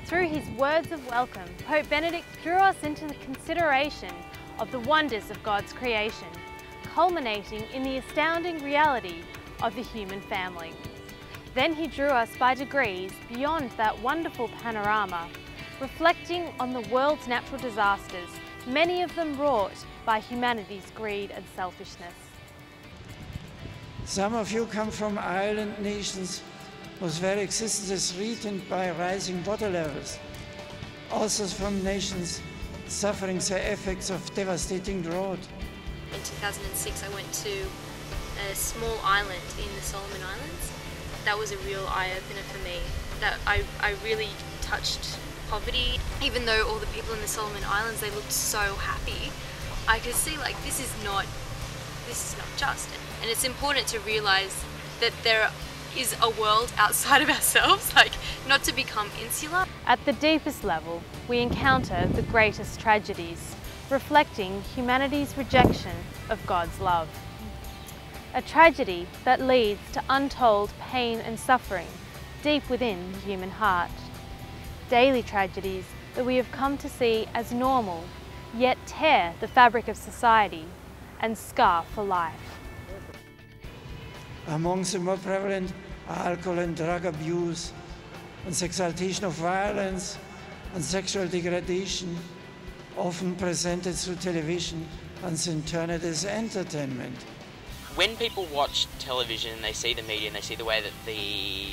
Through his words of welcome, Pope Benedict drew us into the consideration of the wonders of God's creation, culminating in the astounding reality of the human family. Then he drew us by degrees beyond that wonderful panorama, reflecting on the world's natural disasters, many of them wrought by humanity's greed and selfishness. Some of you come from island nations whose very existence is threatened by rising water levels. Others from nations suffering the effects of devastating drought. In 2006 I went to a small island in the Solomon Islands. That was a real eye-opener for me. That I really touched poverty. Even though all the people in the Solomon Islands, they looked so happy, I could see like this is not just. And it's important to realize that there is a world outside of ourselves, like not to become insular. At the deepest level, we encounter the greatest tragedies, reflecting humanity's rejection of God's love. A tragedy that leads to untold pain and suffering deep within the human heart. Daily tragedies that we have come to see as normal, yet tear the fabric of society and scar for life. Among the more prevalent are alcohol and drug abuse, and the exaltation of violence and sexual degradation, often presented through television and the internet as entertainment. When people watch television and they see the media and they see the way that the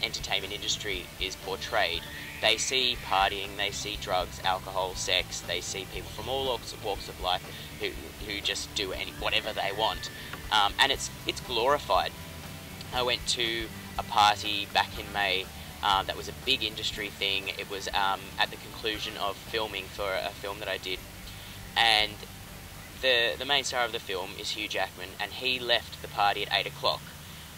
entertainment industry is portrayed, they see partying, they see drugs, alcohol, sex, they see people from all walks of life who just do whatever they want. And it's glorified. I went to a party back in May that was a big industry thing. It was at the conclusion of filming for a film that I did. And the main star of the film is Hugh Jackman, and he left the party at 8 o'clock.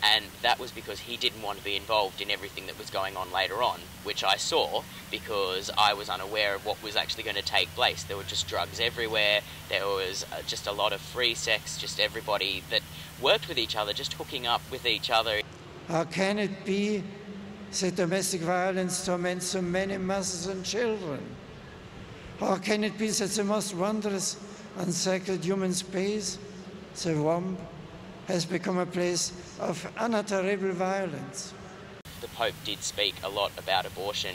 And that was because he didn't want to be involved in everything that was going on later on, which I saw because I was unaware of what was actually going to take place. There were just drugs everywhere, there was just a lot of free sex, just everybody that worked with each other, just hooking up with each other. How can it be that domestic violence torments so many mothers and children? How can it be that the most wondrous and sacred human space, the womb, has become a place of unutterable violence? The Pope did speak a lot about abortion.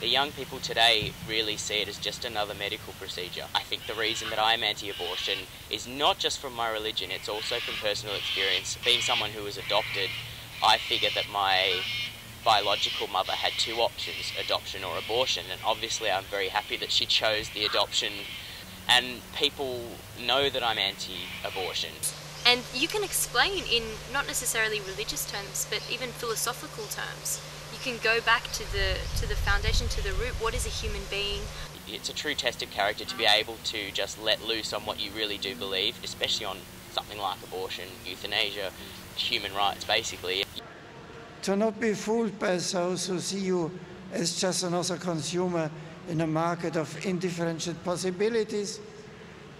The young people today really see it as just another medical procedure. I think the reason that I'm anti-abortion is not just from my religion, it's also from personal experience. Being someone who was adopted, I figured that my biological mother had two options, adoption or abortion, and obviously I'm very happy that she chose the adoption, and people know that I'm anti-abortion. And you can explain in not necessarily religious terms, but even philosophical terms. You can go back to the foundation, to the root. What is a human being? It's a true test of character to be able to just let loose on what you really do believe, especially on something like abortion, euthanasia, human rights, basically. To not be fooled by those who see you as just another consumer in a market of indifferentiated possibilities,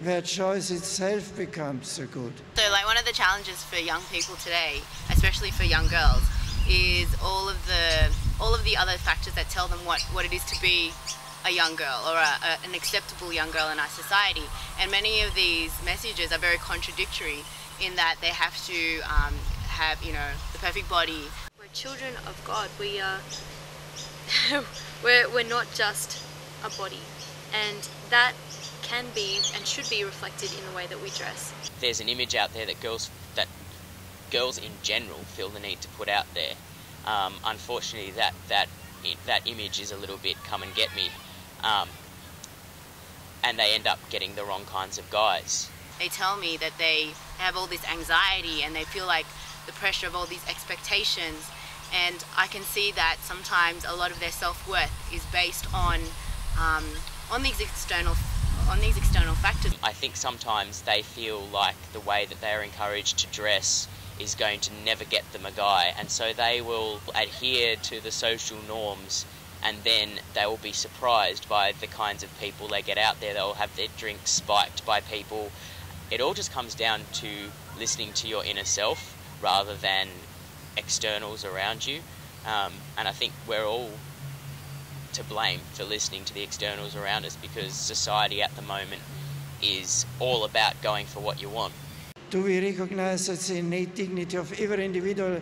where choice itself becomes the good. So like one of the challenges for young people today, especially for young girls, is all of the other factors that tell them what it is to be a young girl or an acceptable young girl in our society. And many of these messages are very contradictory in that they have to have, you know, the perfect body. We're children of God. We are we're not just a body, and that can be and should be reflected in the way that we dress. There's an image out there that girls in general feel the need to put out there. Unfortunately, that image is a little bit come and get me, and they end up getting the wrong kinds of guys. They tell me that they have all this anxiety and they feel like the pressure of all these expectations, and I can see that sometimes a lot of their self-worth is based on these external factors. I think sometimes they feel like the way that they are encouraged to dress is going to never get them a guy, and so they will adhere to the social norms, and then they will be surprised by the kinds of people they get out there. They'll have their drinks spiked by people. It all just comes down to listening to your inner self rather than externals around you, and I think we're all to blame for listening to the externals around us, because society at the moment is all about going for what you want. Do we recognize that the innate dignity of every individual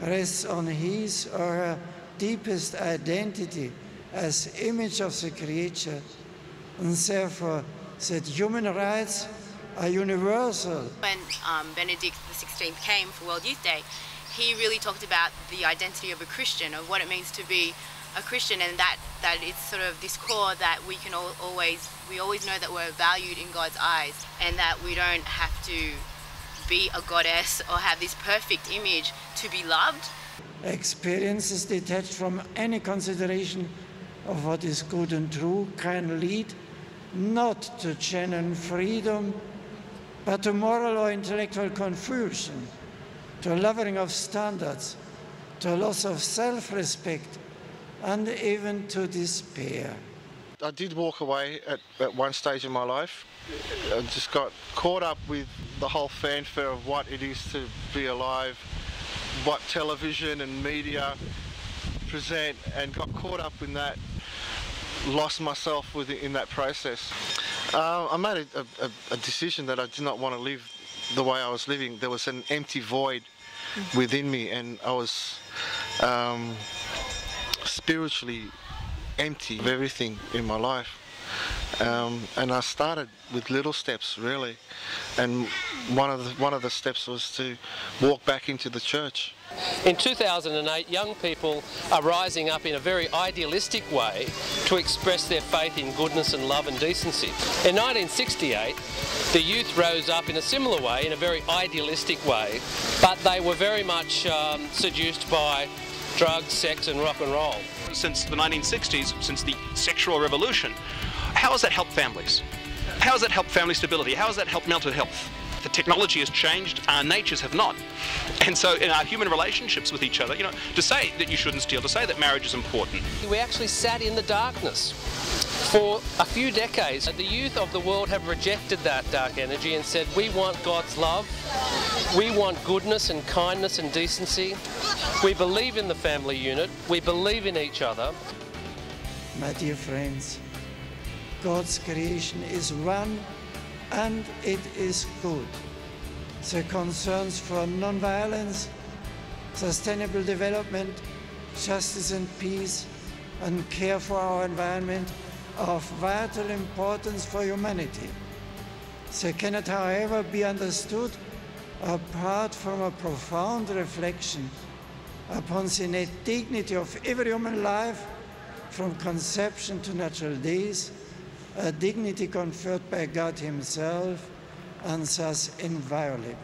rests on his or her deepest identity as image of the creature, and therefore that human rights are universal? When Benedict XVI came for World Youth Day, he really talked about the identity of a Christian, of what it means to be a Christian, and that it's sort of this core that we can always know that we're valued in God's eyes, and that we don't have to be a goddess or have this perfect image to be loved. Experiences detached from any consideration of what is good and true can lead not to genuine freedom, but to moral or intellectual confusion, to a lowering of standards, to a loss of self-respect, and even to despair. I did walk away at one stage in my life. I just got caught up with the whole fanfare of what it is to be alive, what television and media present, and got caught up in that, lost myself in that process. I made a decision that I did not want to live the way I was living. There was an empty void within me, and I was spiritually empty of everything in my life. And I started with little steps, really, and one of the steps was to walk back into the church. In 2008, young people are rising up in a very idealistic way to express their faith in goodness and love and decency. In 1968, the youth rose up in a similar way, in a very idealistic way, but they were very much seduced by drugs, sex and rock and roll. Since the 1960s, since the sexual revolution, how has that helped families? How has that helped family stability? How has that helped mental health? The technology has changed, our natures have not. And so in our human relationships with each other, you know, to say that you shouldn't steal, to say that marriage is important. We actually sat in the darkness for a few decades. The youth of the world have rejected that dark energy and said, we want God's love, we want goodness and kindness and decency, we believe in the family unit, we believe in each other. My dear friends, God's creation is one and it is good. The concerns for non-violence, sustainable development, justice and peace, and care for our environment are of vital importance for humanity. They cannot, however, be understood apart from a profound reflection upon the innate dignity of every human life from conception to natural days, a dignity conferred by God Himself and thus inviolable.